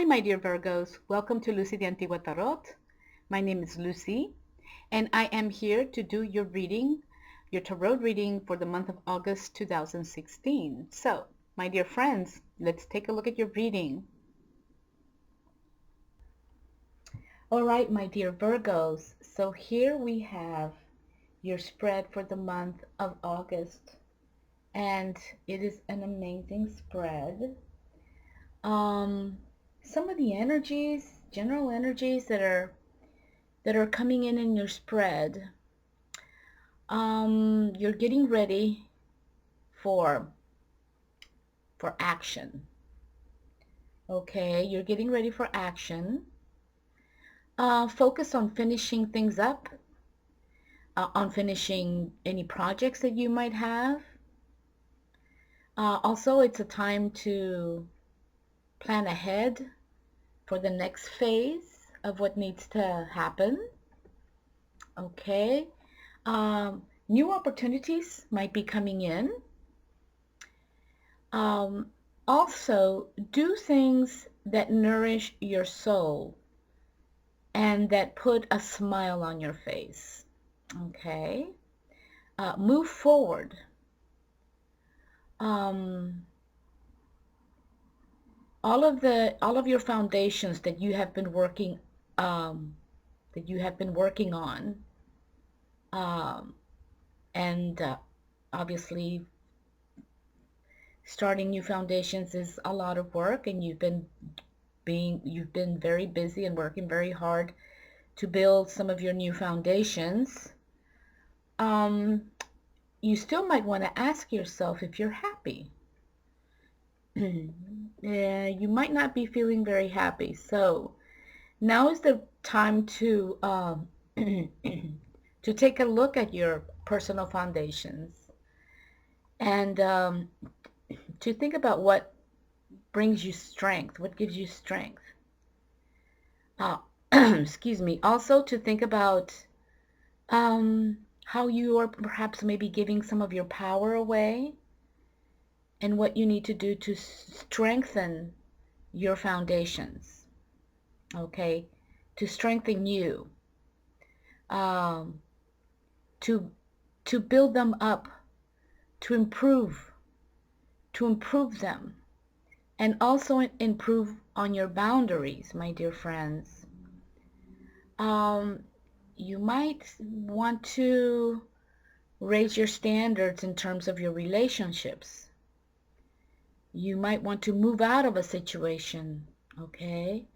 my dear Virgos. Welcome to Lucy the Antigua Tarot. My name is Lucy, and I am here to do your reading, your tarot reading for the month of August 2016. So, my dear friends, let's take a look at your reading. All right, my dear Virgos. So here we have your spread for the month of August, and it is an amazing spread. Some of the energies, general energies that are coming in your spread. You're getting ready for action. Okay, you're getting ready for action. Focus on finishing things up, on finishing any projects that you might have. Also, it's a time to plan ahead for the next phase of what needs to happen. Okay. New opportunities might be coming in. Also, do things that nourish your soul and that put a smile on your face. Okay. Move forward. All of your foundations that you have been working on, and obviously starting new foundations is a lot of work, and you've been very busy and working very hard to build some of your new foundations. You still might want to ask yourself if you're happy. You might not be feeling very happy. So now is the time to to take a look at your personal foundations and to think about what brings you strength, what gives you strength. Excuse me. Also to think about how you are perhaps maybe giving some of your power away, and what you need to do to strengthen your foundations. Okay, to strengthen you, to build them up, to improve them, and also improve on your boundaries, my dear friends. You might want to raise your standards in terms of your relationships. You might want to move out of a situation, okay?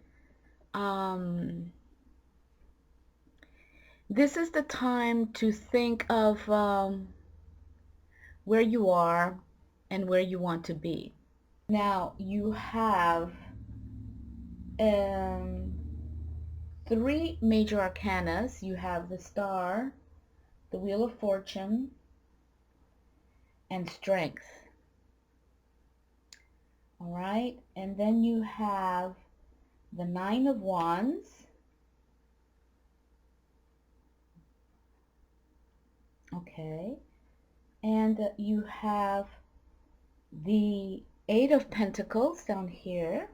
This is the time to think of where you are and where you want to be. Now, you have 3 major arcanas. You have the Star, the Wheel of Fortune, and Strength. All right, and then you have the 9 of Wands, okay, and you have the 8 of Pentacles down here,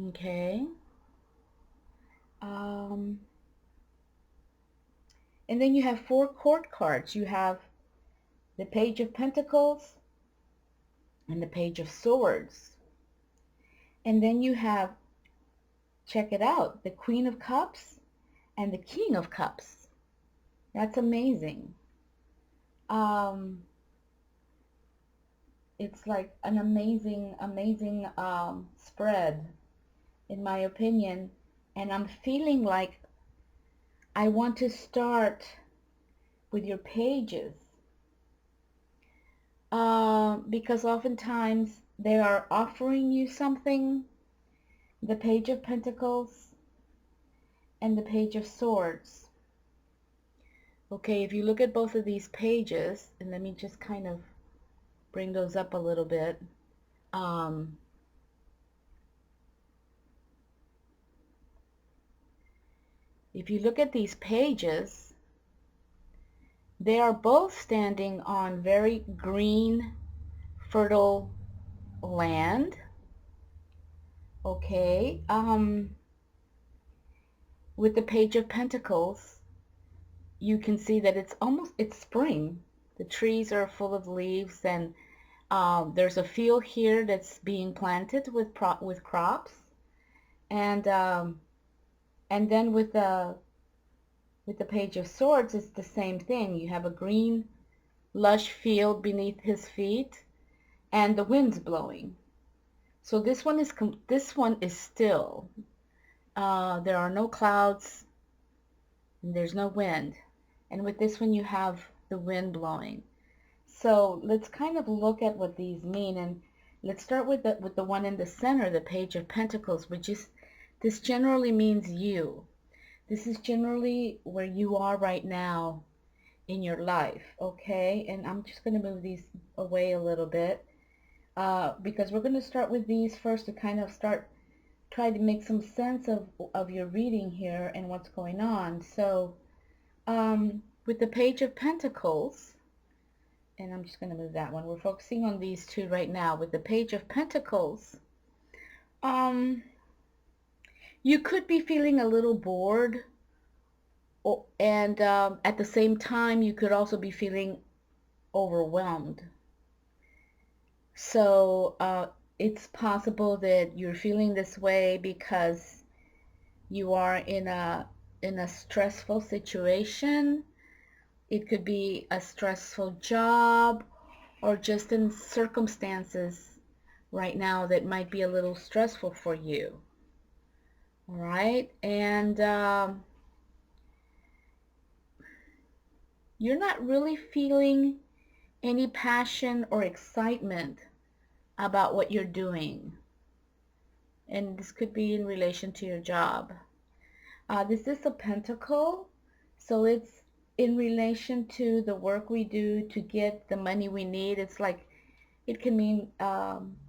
okay, and then you have 4 court cards. You have the Page of Pentacles and the Page of Swords, and then you have, check it out, the Queen of Cups and the King of Cups. That's amazing. It's like an amazing spread, in my opinion, and I'm feeling like I want to start with your pages, because oftentimes they are offering you something, the Page of Pentacles and the Page of Swords. Okay, if you look at both of these pages, and let me just kind of bring those up a little bit. If you look at these pages, they are both standing on very green, fertile land. Okay. With the Page of Pentacles, you can see that it's spring. The trees are full of leaves, and there's a field here that's being planted with crops, and then with the Page of Swords, it's the same thing. You have a green, lush field beneath his feet, and the wind's blowing. So this one is still. There are no clouds, and there's no wind. And with this one, you have the wind blowing. So let's kind of look at what these mean, and let's start with the one in the center, the Page of Pentacles, which is, this generally means you. This is generally where you are right now in your life, okay? And I'm just going to move these away a little bit because we're going to start with these first to kind of try to make some sense of your reading here and what's going on. So with the Page of Pentacles, and I'm just going to move that one. We're focusing on these two right now. With the Page of Pentacles, you could be feeling a little bored, and at the same time, you could also be feeling overwhelmed. So it's possible that you're feeling this way because you are in a stressful situation. It could be a stressful job, or just in circumstances right now that might be a little stressful for you. All right, and you're not really feeling any passion or excitement about what you're doing. And this could be in relation to your job. This is a pentacle, so it's in relation to the work we do to get the money we need. It's like, it can mean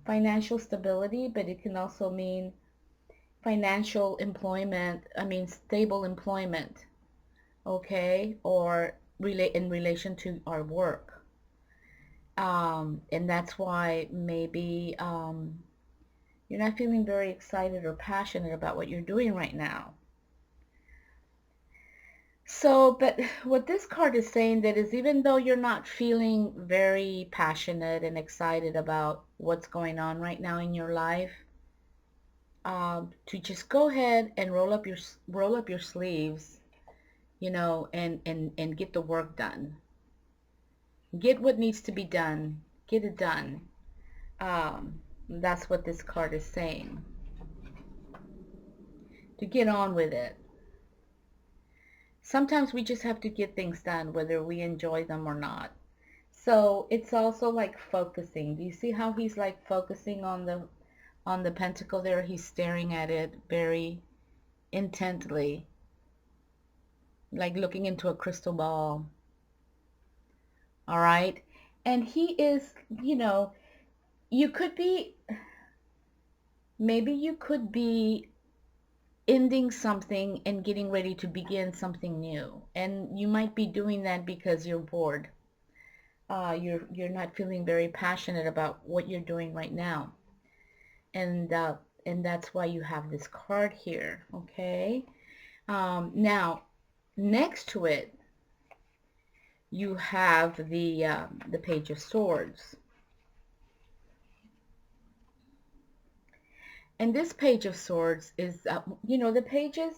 financial stability, but it can also mean financial employment, stable employment, okay, or in relation to our work. And that's why maybe you're not feeling very excited or passionate about what you're doing right now. So, but what this card is saying that is, even though you're not feeling very passionate and excited about what's going on right now in your life, to just go ahead and roll up your sleeves, and get the work done. Get what needs to be done. Get it done. That's what this card is saying. To get on with it. Sometimes we just have to get things done, whether we enjoy them or not. So it's also like focusing. Do you see how he's like focusing on the pentacle there? He's staring at it very intently, like looking into a crystal ball. All right. And he is, you could be, maybe you could be ending something and getting ready to begin something new. And you might be doing that because you're bored. You're not feeling very passionate about what you're doing right now. And that's why you have this card here, okay? Now, next to it, you have the Page of Swords. And this Page of Swords is, the pages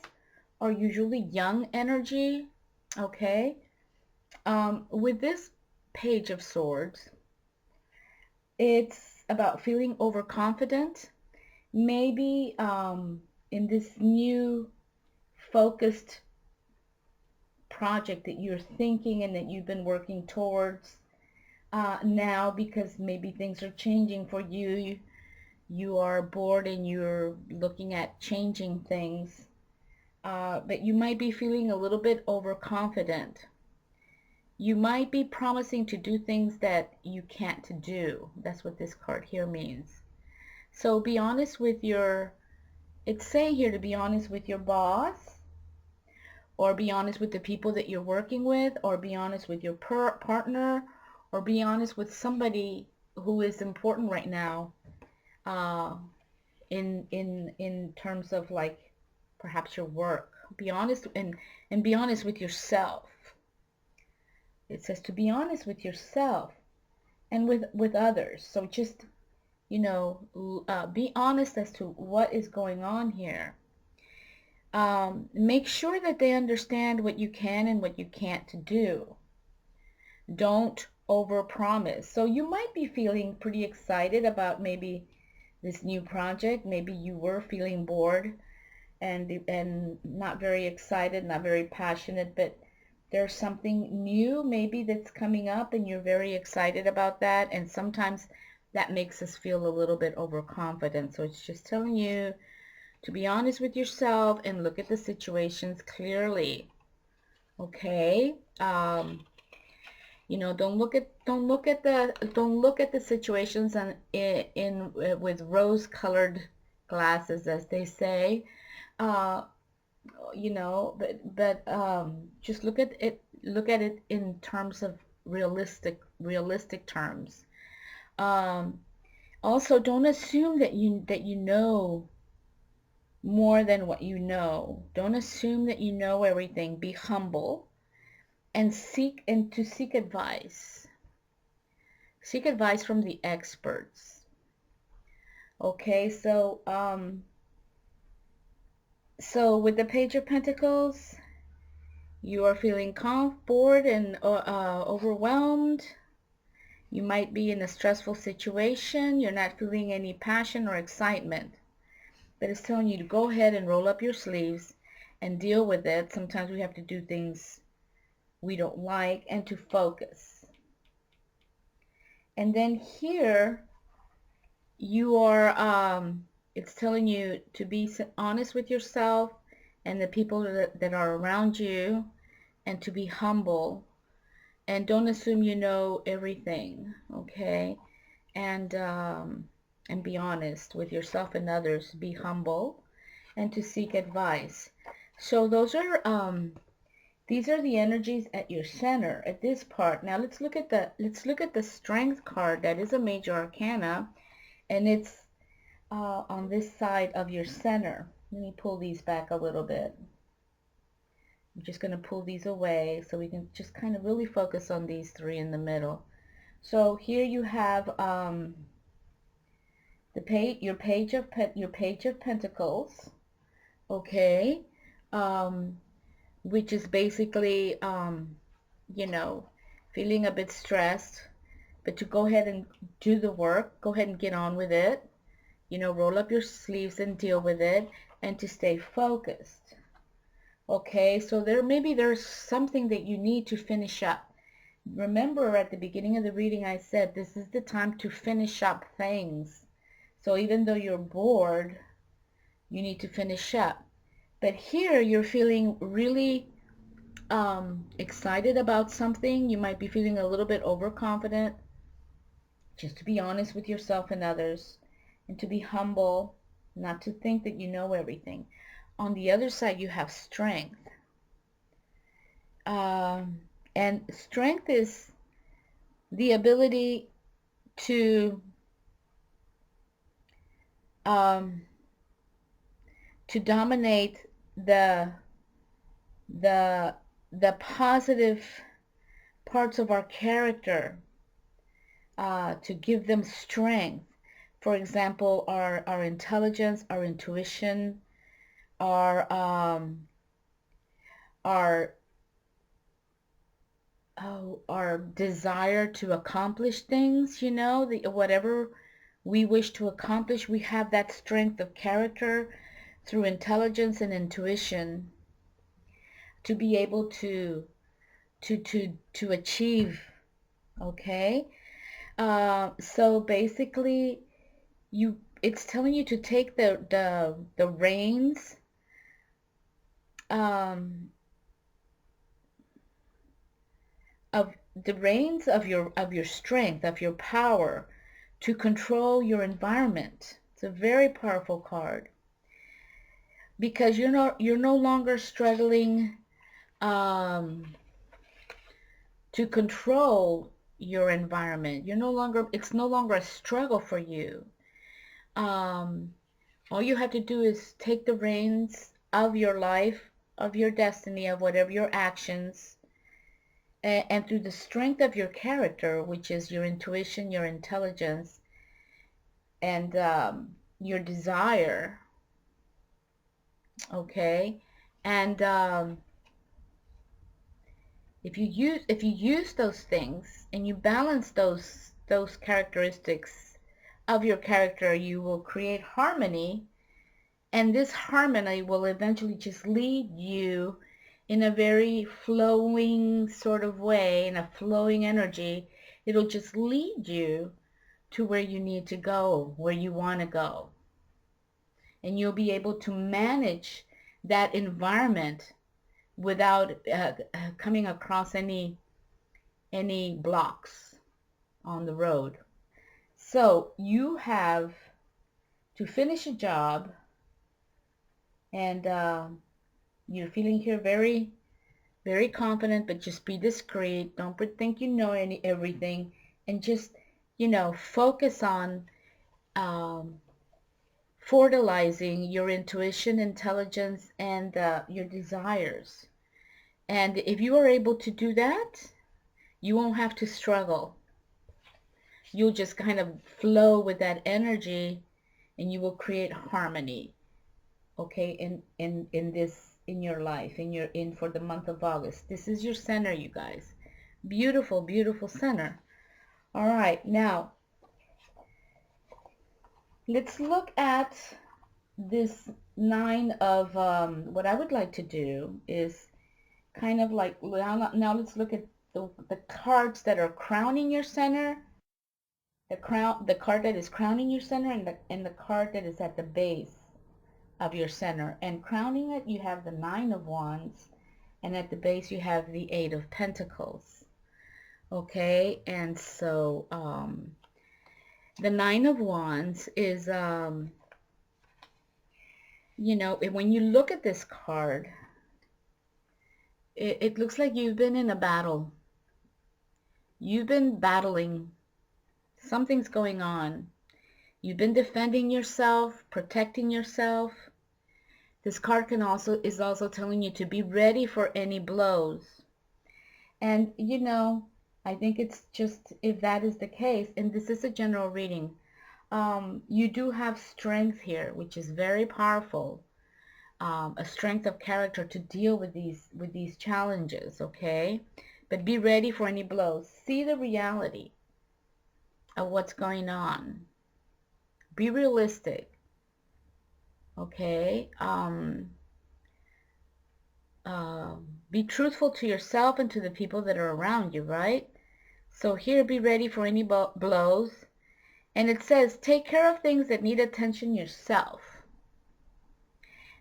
are usually young energy, okay? With this Page of Swords, it's about feeling overconfident. Maybe in this new focused project that you're thinking and that you've been working towards now, because maybe things are changing for you. You are bored and you're looking at changing things, but you might be feeling a little bit overconfident. You might be promising to do things that you can't do. That's what this card here means. So be honest with it's saying here to be honest with your boss, or be honest with the people that you're working with, or be honest with your partner, or be honest with somebody who is important right now in terms of like perhaps your work. Be honest and be honest with yourself. It says to be honest with yourself and with others. So just, you know, be honest as to what is going on here. Make sure that they understand what you can and what you can't do. Don't overpromise. So you might be feeling pretty excited about maybe this new project. Maybe you were feeling bored and not very excited, not very passionate, but there's something new maybe that's coming up and you're very excited about that. And sometimes that makes us feel a little bit overconfident. So it's just telling you to be honest with yourself and look at the situations clearly. Okay? You know, don't look at the situations in with rose-colored glasses, as they say. Uh, you know, but just look at it in terms of realistic terms. Um, Also, don't assume that you know more than what you know. Don't assume that you know everything. Be humble and seek advice. Seek advice from the experts. Okay, so with the Page of Pentacles, you are feeling bored and overwhelmed. You might be in a stressful situation. You're not feeling any passion or excitement. But it's telling you to go ahead and roll up your sleeves and deal with it. Sometimes we have to do things we don't like and to focus. And then here you are, it's telling you to be honest with yourself and the people that are around you, and to be humble, and don't assume you know everything, okay? And be honest with yourself and others. Be humble and to seek advice. So these are the energies at your center at this part. Now let's look at the Strength card. That is a major arcana, and it's on this side of your center. Let me pull these back a little bit. I'm just going to pull these away so we can just kind of really focus on these three in the middle. So here you have your page of Pentacles, okay, which is basically you know, feeling a bit stressed, but to go ahead and do the work, go ahead and get on with it, you know, roll up your sleeves and deal with it, and to stay focused. Okay, so there's something that you need to finish up. Remember at the beginning of the reading I said this is the time to finish up things. So even though you're bored, you need to finish up. But here you're feeling really excited about something. You might be feeling a little bit overconfident. Just to be honest with yourself and others, and to be humble, not to think that you know everything. On the other side, you have strength. And strength is the ability to dominate the the positive parts of our character, to give them strength. For example, our intelligence, our intuition, our our desire to accomplish things, you know, whatever we wish to accomplish, we have that strength of character through intelligence and intuition to be able to achieve. Okay, so basically, it's telling you to take the reins, of your strength, of your power, to control your environment. It's a very powerful card, because you're no longer struggling to control your environment. It's no longer a struggle for you. All you have to do is take the reins of your life, of your destiny, of whatever your actions, and through the strength of your character, which is your intuition, your intelligence, and your desire, okay? And if you use those things and you balance those characteristics of your character, you will create harmony, and this harmony will eventually just lead you in a very flowing sort of way, in a flowing energy. It'll just lead you to where you need to go, where you want to go. And you'll be able to manage that environment without coming across any blocks on the road. So you have to finish a job, and you're feeling here very, very confident, but just be discreet. Don't think you know everything, and just, focus on fertilizing your intuition, intelligence, and your desires. And if you are able to do that, you won't have to struggle. You'll just kind of flow with that energy, and you will create harmony, okay, in your life, for the month of August. This is your center, you guys. Beautiful, beautiful center. All right, now let's look at this nine of what I would like to do is kind of like, now let's look at the cards that are crowning your center, the card that is crowning your center, and the card that is at the base of your center. And crowning it, you have the Nine of Wands, and at the base you have the Eight of Pentacles. Okay, and so the Nine of Wands is, when you look at this card, it looks like you've been in a battle. You've been battling. Something's going on. You've been defending yourself, protecting yourself. This card is also telling you to be ready for any blows. And, I think it's just, if that is the case, and this is a general reading, you do have strength here, which is very powerful. A strength of character to deal with these challenges, okay? But be ready for any blows. See the reality of what's going on. Be realistic, okay? Be truthful to yourself and to the people that are around you, right? So here, be ready for any blows. And it says, take care of things that need attention yourself.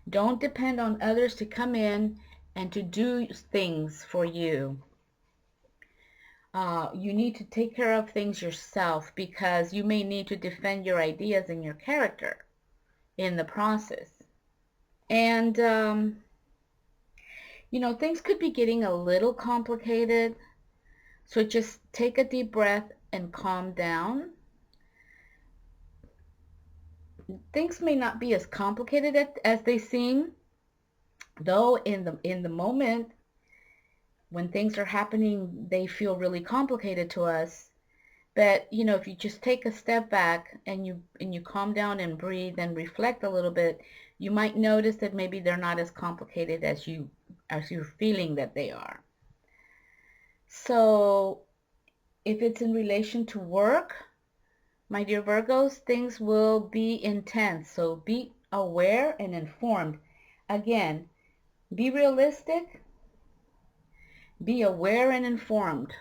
Don't depend on others to come in and to do things for you. You need to take care of things yourself, because you may need to defend your ideas and your character in the process. And, things could be getting a little complicated. So just take a deep breath and calm down. Things may not be as complicated as they seem, though in the moment when things are happening, they feel really complicated to us. But if you just take a step back and you calm down and breathe and reflect a little bit, you might notice that maybe they're not as complicated as you're feeling that they are. So if it's in relation to work, my dear Virgos, things will be intense. So be aware and informed. Again, be realistic, be aware and informed.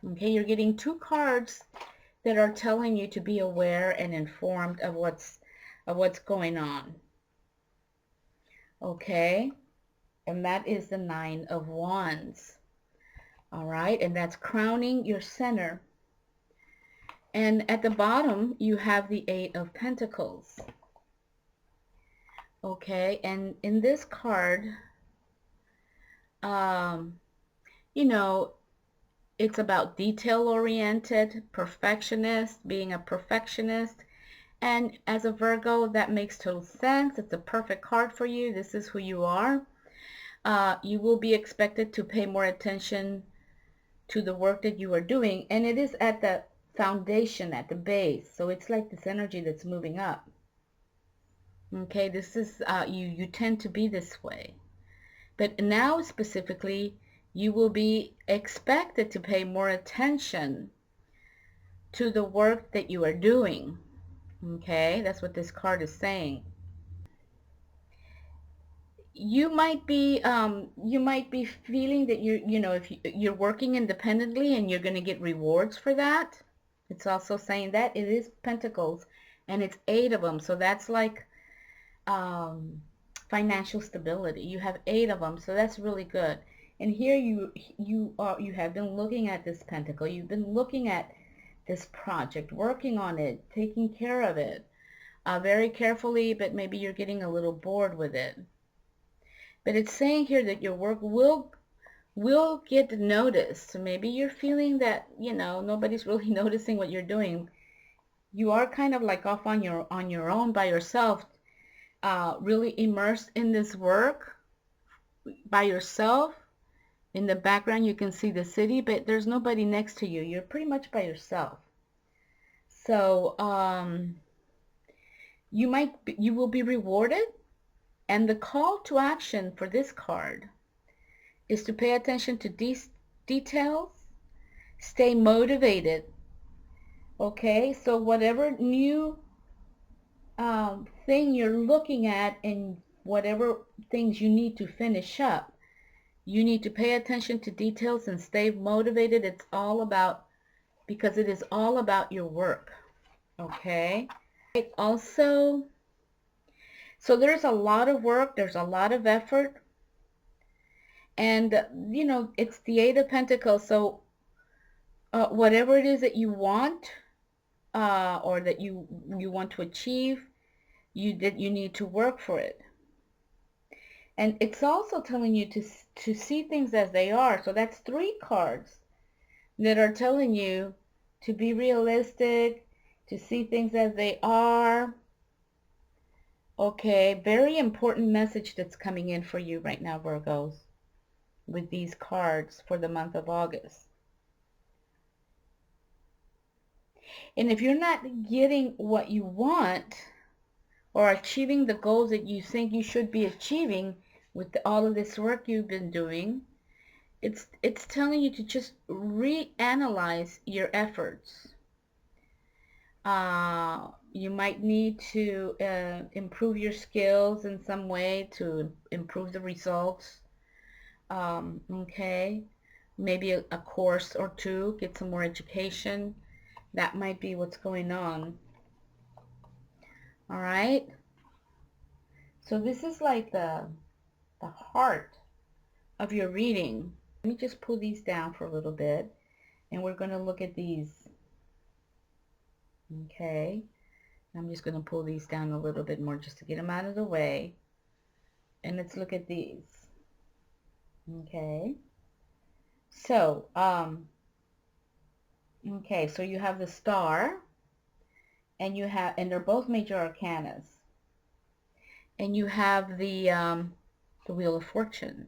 Okay, you're getting two cards that are telling you to be aware and informed of what's going on. Okay, and that is the Nine of Wands. All right, and that's crowning your center. And at the bottom, you have the Eight of Pentacles. Okay, and in this card, it's about detail-oriented, perfectionist, being a perfectionist, And as a Virgo, that makes total sense. It's a perfect card for you. This is who you are. You will be expected to pay more attention to the work that you are doing, and it is at the foundation, at the base. So it's like this energy that's moving up. Okay, this is you tend to be this way. But now specifically, you will be expected to pay more attention to the work that you are doing. Okay, that's what this card is saying. You might be feeling that if you're working independently and you're going to get rewards for that. It's also saying that it is Pentacles, and it's 8 of them, so that's like financial stability. You have 8 of them, so that's really good. And here you have been looking at this Pentacle. You've been looking at this project, working on it, taking care of it very carefully, but maybe you're getting a little bored with it. But it's saying here that your work will get noticed. So maybe you're feeling that, nobody's really noticing what you're doing. You are kind of like off on your own by yourself, really immersed in this work by yourself. In the background you can see the city, but there's nobody next to you. You're pretty much by yourself. So you will be rewarded. And the call to action for this card is to pay attention to details, stay motivated. Okay, so whatever new thing you're looking at and whatever things you need to finish up, you need to pay attention to details and stay motivated. It's all about, because it is all about your work. Okay, also, so there's a lot of work, there's a lot of effort, and it's the 8 of Pentacles. So whatever it is that you want, or that you want to achieve, you need to work for it. And it's also telling you to see things as they are. So that's 3 cards that are telling you to be realistic, to see things as they are. Okay, very important message that's coming in for you right now, Virgos, with these cards for the month of August. And if you're not getting what you want or achieving the goals that you think you should be achieving with all of this work you've been doing, it's telling you to just reanalyze your efforts. You might need to improve your skills in some way to improve the results. Okay, maybe a course or two, get some more education. That might be what's going on. All right. So this is like the heart of your reading. Let me just pull these down for a little bit, and we're going to look at these. Okay. I'm just going to pull these down a little bit more just to get them out of the way. And let's look at these. Okay. So, okay, so you have the Star, and they're both major arcanas. And you have the Wheel of Fortune.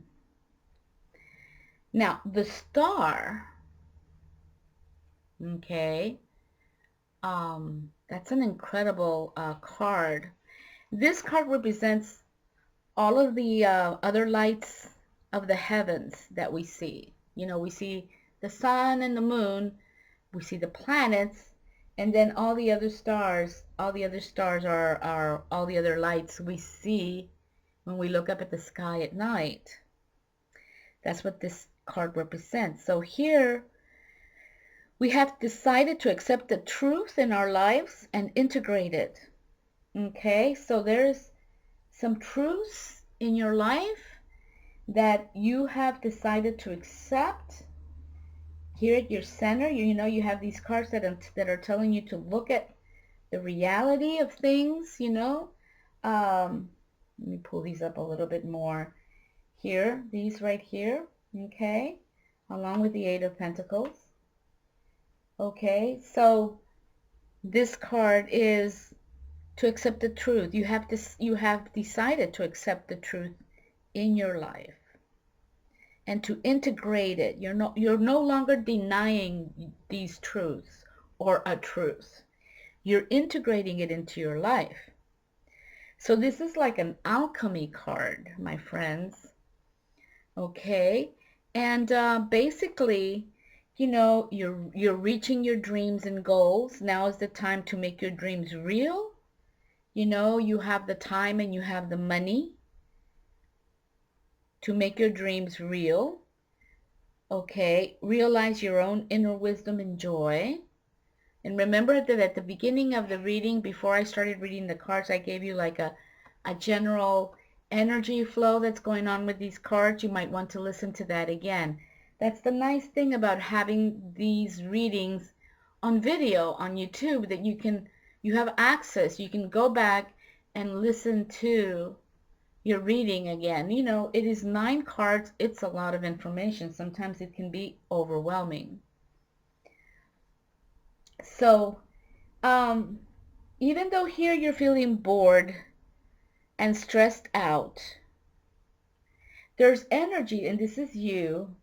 Now, the Star, okay, that's an incredible card. This card represents all of the other lights of the heavens that we see. We see the sun and the moon, we see the planets, and then all the other stars. All the other stars are all the other lights we see when we look up at the sky at night. That's what this card represents. So here we have decided to accept the truth in our lives and integrate it. Okay, so there's some truths in your life that you have decided to accept. Here at your center, you have these cards that are telling you to look at the reality of things. Let me pull these up a little bit more. Here, these right here, okay, along with the 8 of Pentacles. Okay, so this card is to accept the truth. You have decided to accept the truth in your life and to integrate it. You're no longer denying these truths or a truth. You're integrating it into your life. So this is like an alchemy card, my friends. Okay? And basically, you're reaching your dreams and goals. Now is the time to make your dreams real. You have the time and you have the money to make your dreams real. Okay? Realize your own inner wisdom and joy. And remember that at the beginning of the reading, before I started reading the cards, I gave you like a general energy flow that's going on with these cards. You might want to listen to that again. That's the nice thing about having these readings on video on YouTube, that you have access. You can go back and listen to your reading again. It is 9 cards. It's a lot of information. Sometimes it can be overwhelming. So, even though here you're feeling bored and stressed out, there's energy, and this is you.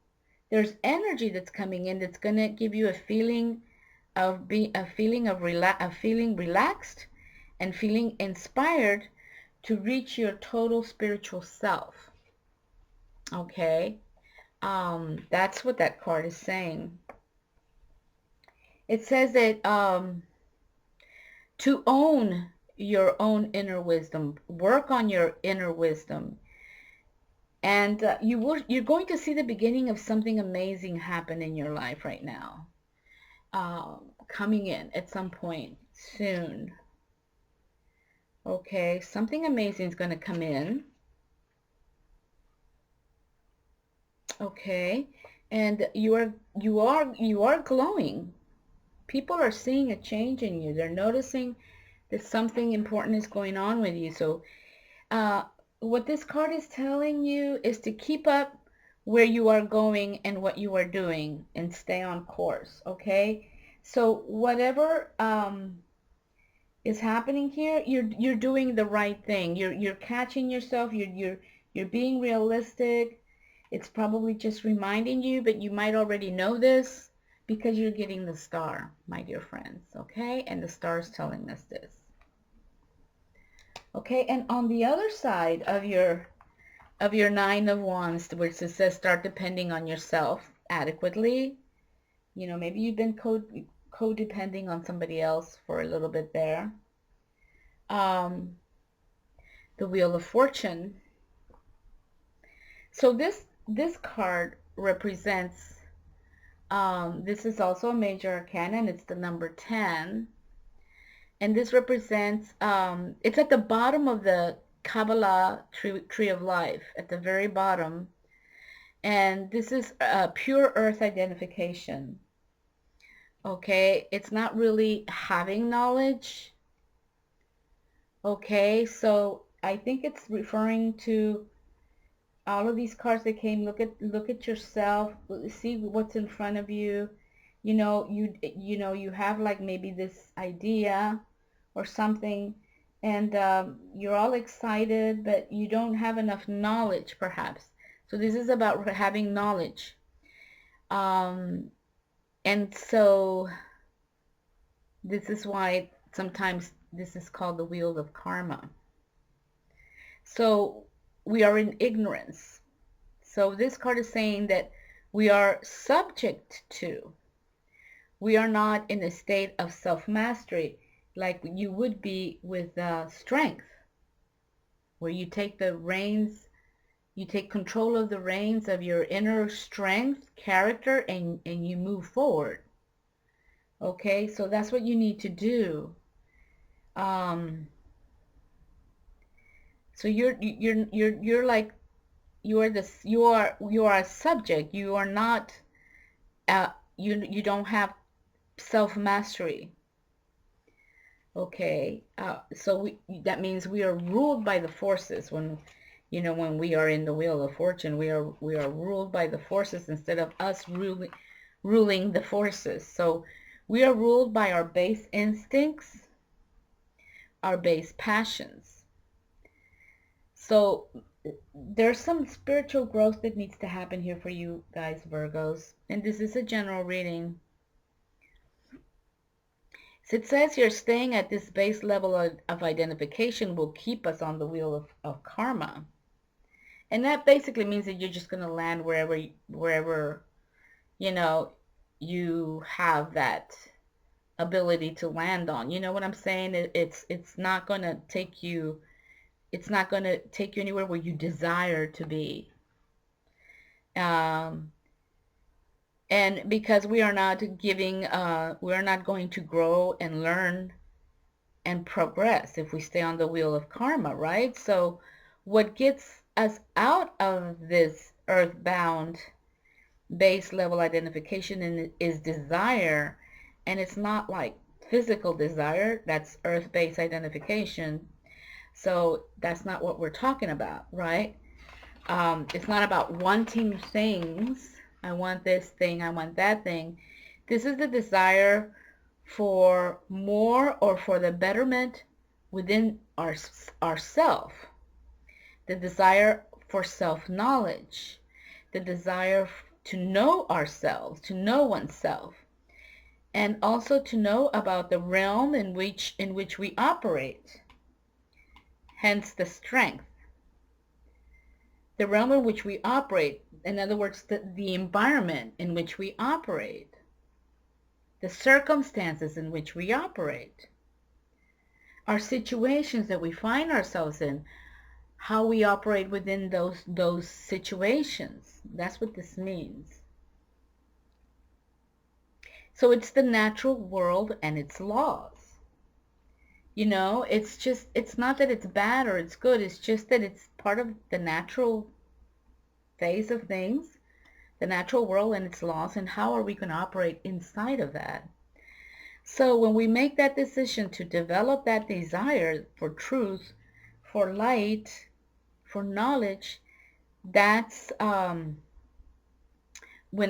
There's energy that's coming in that's gonna give you a feeling of feeling relaxed and feeling inspired to reach your total spiritual self. Okay, that's what that card is saying. It says that to own your own inner wisdom, work on your inner wisdom, and you're going to see the beginning of something amazing happen in your life right now, coming in at some point soon. Okay, something amazing is going to come in. Okay, and you are glowing. People are seeing a change in you. They're noticing that something important is going on with you. So what this card is telling you is to keep up where you are going and what you are doing and stay on course. Okay, so whatever is happening here, you're doing the right thing. You're catching yourself. You're being realistic. It's probably just reminding you, but you might already know this, because you're getting the star, my dear friends, okay? And the star is telling us this. Okay, and on the other side of your 9 of Wands, which it says start depending on yourself adequately. Maybe you've been codepending on somebody else for a little bit there. The Wheel of Fortune. So this card represents, this is also a major arcana, and it's the number 10. And this represents, it's at the bottom of the Kabbalah tree of life, at the very bottom. And this is pure earth identification. Okay, it's not really having knowledge. Okay, so I think it's referring to all of these cards that came. Look at yourself, see what's in front of you. You have like maybe this idea or something, and you're all excited, but you don't have enough knowledge perhaps. So this is about having knowledge. And so this is why sometimes this is called the wheel of karma. So we are in ignorance. So this card is saying that we are subject to. We are not in a state of self-mastery like you would be with strength, where you take the reins, you take control of the reins of your inner strength, character, and you move forward. Okay, so that's what you need to do. So you're like, you are a subject. You are not you don't have self-mastery. Okay, so that means we are ruled by the forces. When we are in the Wheel of Fortune, we are ruled by the forces instead of us ruling the forces. So we are ruled by our base instincts. our base passions. So there's some spiritual growth that needs to happen here for you guys, Virgos. And this is a general reading. So it says here, staying at this base level of identification will keep us on the wheel of karma. And that basically means that you're just going to land wherever, you know, you have that ability to land on. You know what I'm saying? It's not going to take you, it's not going to take you anywhere where you desire to be. And because we are not going to grow and learn and progress if we stay on the wheel of karma, right? So what gets us out of this earthbound base level identification is desire, and it's not like physical desire. That's earth-based identification. So that's not what we're talking about, right? It's not about wanting things. I want this thing, I want that thing. This is the desire for more or for the betterment within ourself. The desire for self-knowledge. The desire to know ourselves, to know oneself. And also to know about the realm in which we operate. Hence the strength. The realm in which we operate, in other words, the environment in which we operate, the circumstances in which we operate, our situations that we find ourselves in, how we operate within those situations. That's what this means. So it's the natural world and its laws. You know, it's not that it's bad or it's good, it's just that it's part of the natural phase of things, the natural world and its laws, and how are we going to operate inside of that. So when we make that decision to develop that desire for truth, for light, for knowledge, that's when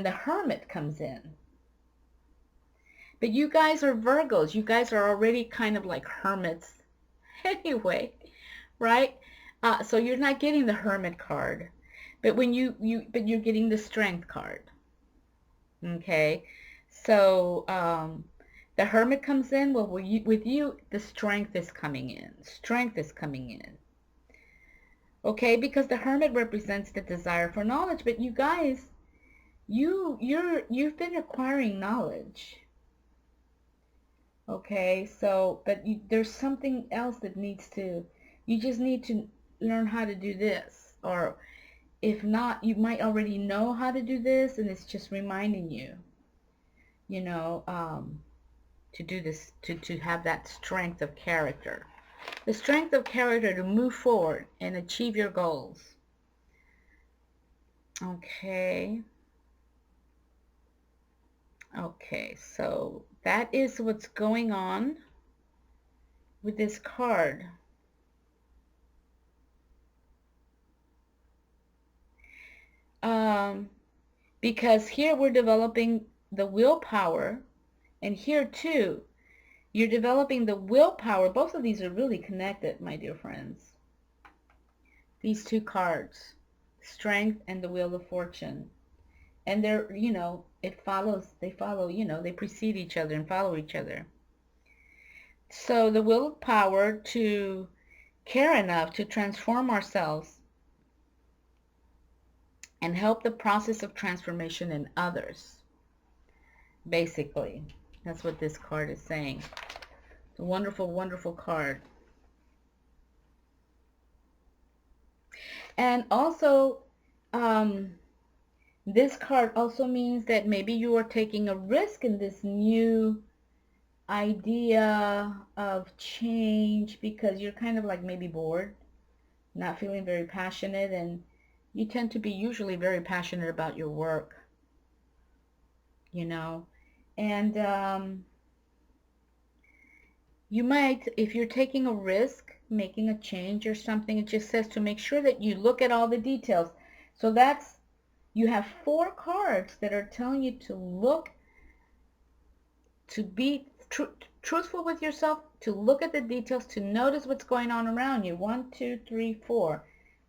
the hermit comes in. But you guys are Virgos. You guys are already kind of like hermits anyway, right? So you're not getting the hermit card, but when but you're getting the strength card. Okay, so the hermit comes in. Well, with you, the strength is coming in. Strength is coming in. Okay, because the hermit represents the desire for knowledge. But you guys, you've been acquiring knowledge. Okay, so, but there's something else that you just need to learn how to do this. Or if not, you might already know how to do this, and it's just reminding you, you know, to do this, to have that strength of character. The strength of character to move forward and achieve your goals. Okay. Okay, so that is what's going on with this card. Because here we're developing the willpower, and here too, you're developing the willpower. Both of these are really connected, my dear friends. These two cards, strength and the wheel of fortune. And they're, you know, they follow, you know, they precede each other and follow each other. So the willpower to care enough to transform ourselves and help the process of transformation in others. Basically, that's what this card is saying. It's a wonderful, wonderful card. And also, this card also means that maybe you are taking a risk in this new idea of change because you're kind of like maybe bored, not feeling very passionate, and you tend to be usually very passionate about your work, you know. And you might, if you're taking a risk, making a change or something, it just says to make sure that you look at all the details. So that's, you have 4 cards that are telling you to look, to be truthful with yourself, to look at the details, to notice what's going on around you. 1, 2, 3, 4.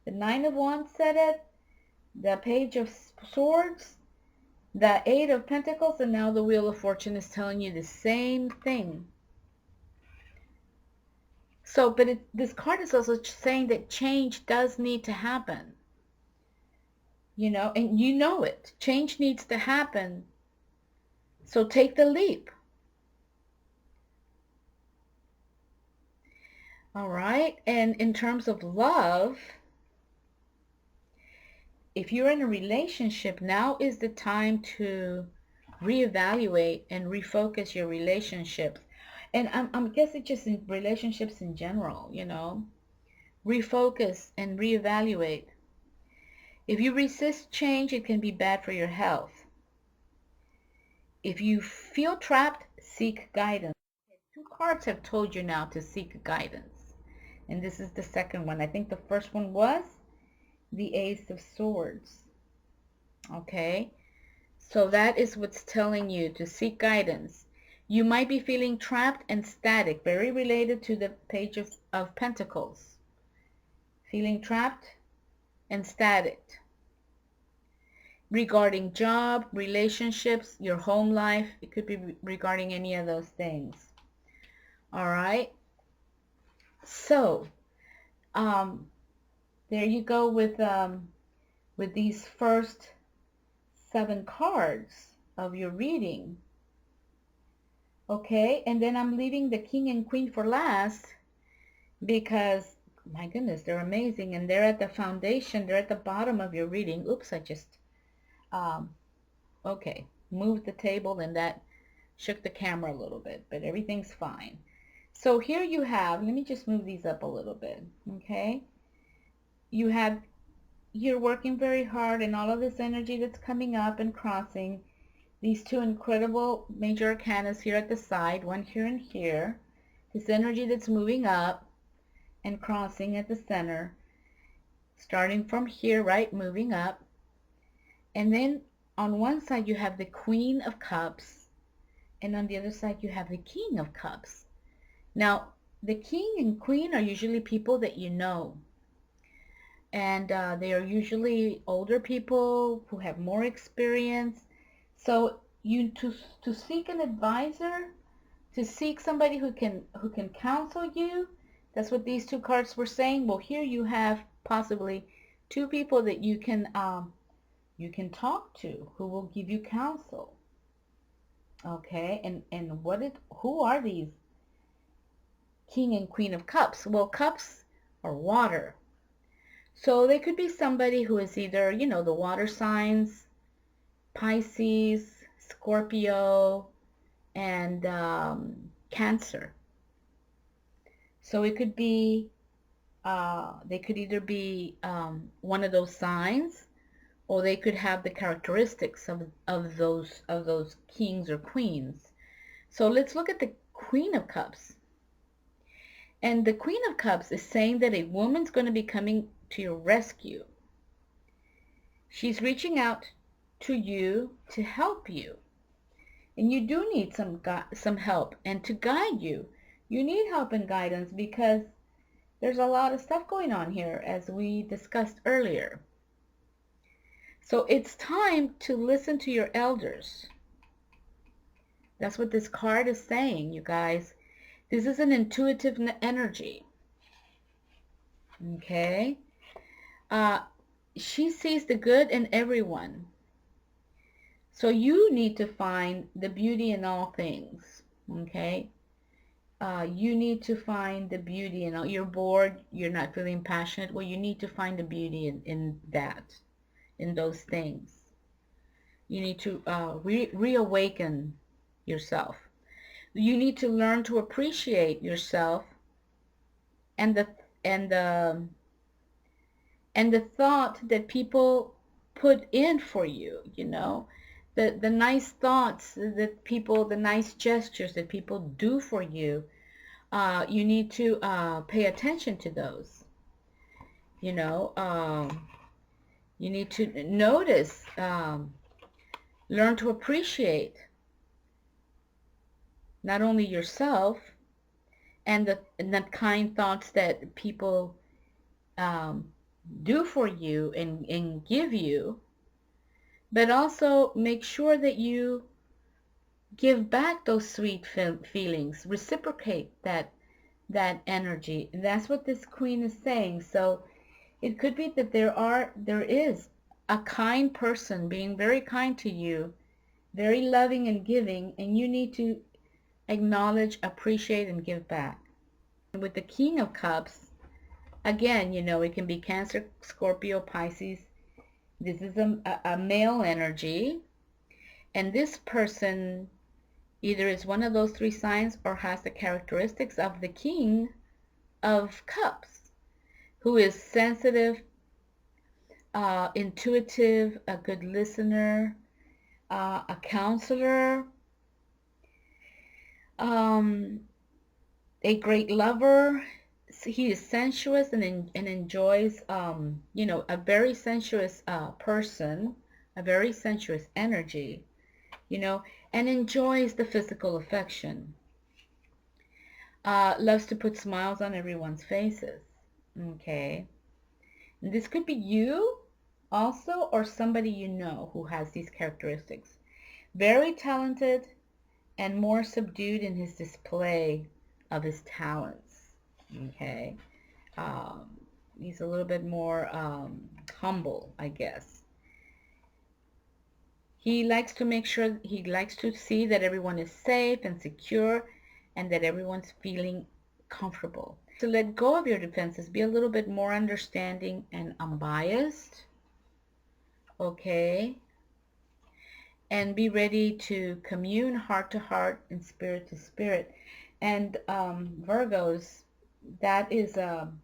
The Nine of Wands said it, the Page of Swords, the Eight of Pentacles, and now the Wheel of Fortune is telling you the same thing. So, but this card is also saying that change does need to happen. You know, and you know it. Change needs to happen. So take the leap. All right. And in terms of love, if you're in a relationship, now is the time to reevaluate and refocus your relationships. And I'm guessing just in relationships in general, you know, refocus and reevaluate. If you resist change, it can be bad for your health. If you feel trapped, seek guidance. Two cards have told you now to seek guidance. And this is the second one. I think the first one was the Ace of Swords. Okay, so that is what's telling you to seek guidance. You might be feeling trapped and static, very related to the Page of Pentacles. Feeling trapped and static. Regarding job, relationships, your home life, it could be regarding any of those things. All right, so there you go with these first 7 cards of your reading. Okay, and then I'm leaving the King and Queen for last because, my goodness, they're amazing, and they're at the foundation, they're at the bottom of your reading. Oops, I just, okay, moved the table, and that shook the camera a little bit, but everything's fine. So here you have, let me just move these up a little bit, okay? You have, you're working very hard, and all of this energy that's coming up and crossing, these 2 incredible major arcanas here at the side, one here and here, this energy that's moving up and crossing at the center, starting from here, right, moving up. And then on one side you have the Queen of Cups, and on the other side you have the King of Cups. Now, the King and Queen are usually people that you know. And they are usually older people who have more experience. So you to seek an advisor, to seek somebody who can counsel you. That's what these 2 cards were saying. Well, here you have possibly 2 people that you can talk to, who will give you counsel. Okay, and who are these King and Queen of Cups? Well, cups are water. So they could be somebody who is either, you know, the water signs, Pisces, Scorpio, and Cancer. So it could be, they could either be one of those signs, or they could have the characteristics of those kings or queens. So let's look at the Queen of Cups. And the Queen of Cups is saying that a woman's going to be coming to your rescue. She's reaching out to you to help you. And you do need some help, and to guide you. You need help and guidance because there's a lot of stuff going on here, as we discussed earlier. So it's time to listen to your elders. That's what this card is saying, you guys. This is an intuitive energy. Okay? She sees the good in everyone. So you need to find the beauty in all things. Okay? You need to find the beauty in all. You're bored, you're not feeling passionate. Well, you need to find the beauty in that, in those things. You need to reawaken yourself. You need to learn to appreciate yourself and the thought that people put in for you, you know, the nice thoughts that people, the nice gestures that people do for you. You need to pay attention to those. You know, you need to notice, learn to appreciate not only yourself, and the kind thoughts that people um, do for you and give you, but also make sure that you give back those sweet feelings, reciprocate that energy. And that's what this queen is saying. So it could be that there is a kind person being very kind to you, very loving and giving, and you need to acknowledge, appreciate, and give back. And with the King of Cups, again, it can be Cancer, Scorpio, Pisces. This is a male energy, and this person either is one of those three signs or has the characteristics of the King of Cups, who is sensitive, intuitive, a good listener, a counselor, a great lover. He is sensuous and enjoys, a very sensuous person, a very sensuous energy, and enjoys the physical affection. Loves to put smiles on everyone's faces. Okay. And this could be you also, or somebody you know who has these characteristics. Very talented and more subdued in his display of his talents. Okay. He's a little bit more humble, I guess. He likes to see that everyone is safe and secure and that everyone's feeling comfortable. To let go of your defenses, be a little bit more understanding and unbiased, okay? And be ready to commune heart to heart and spirit to spirit. And Virgos, that is an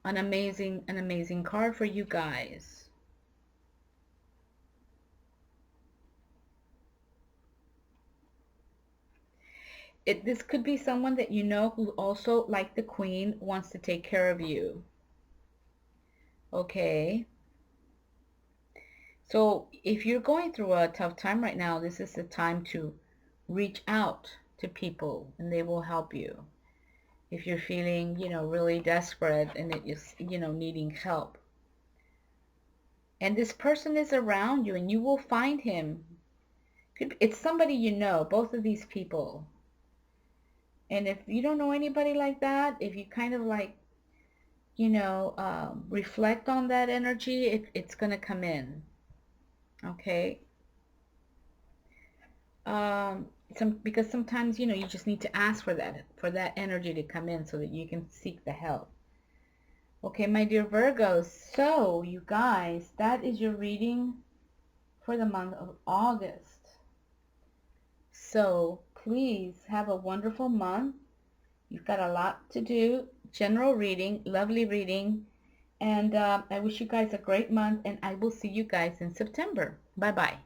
amazing card for you guys. This could be someone that you know who also, like the Queen, wants to take care of you. Okay. So if you're going through a tough time right now, this is the time to reach out to people and they will help you. If you're feeling, really desperate and that you're, needing help. And this person is around you and you will find him. It's somebody you know, both of these people. And if you don't know anybody like that, if you kind of like, reflect on that energy, it's going to come in. Okay. Because sometimes, you just need to ask for that energy to come in so that you can seek the help. Okay, my dear Virgos, so you guys, that is your reading for the month of August. So please have a wonderful month. You've got a lot to do. General reading, lovely reading. And I wish you guys a great month, and I will see you guys in September. Bye-bye.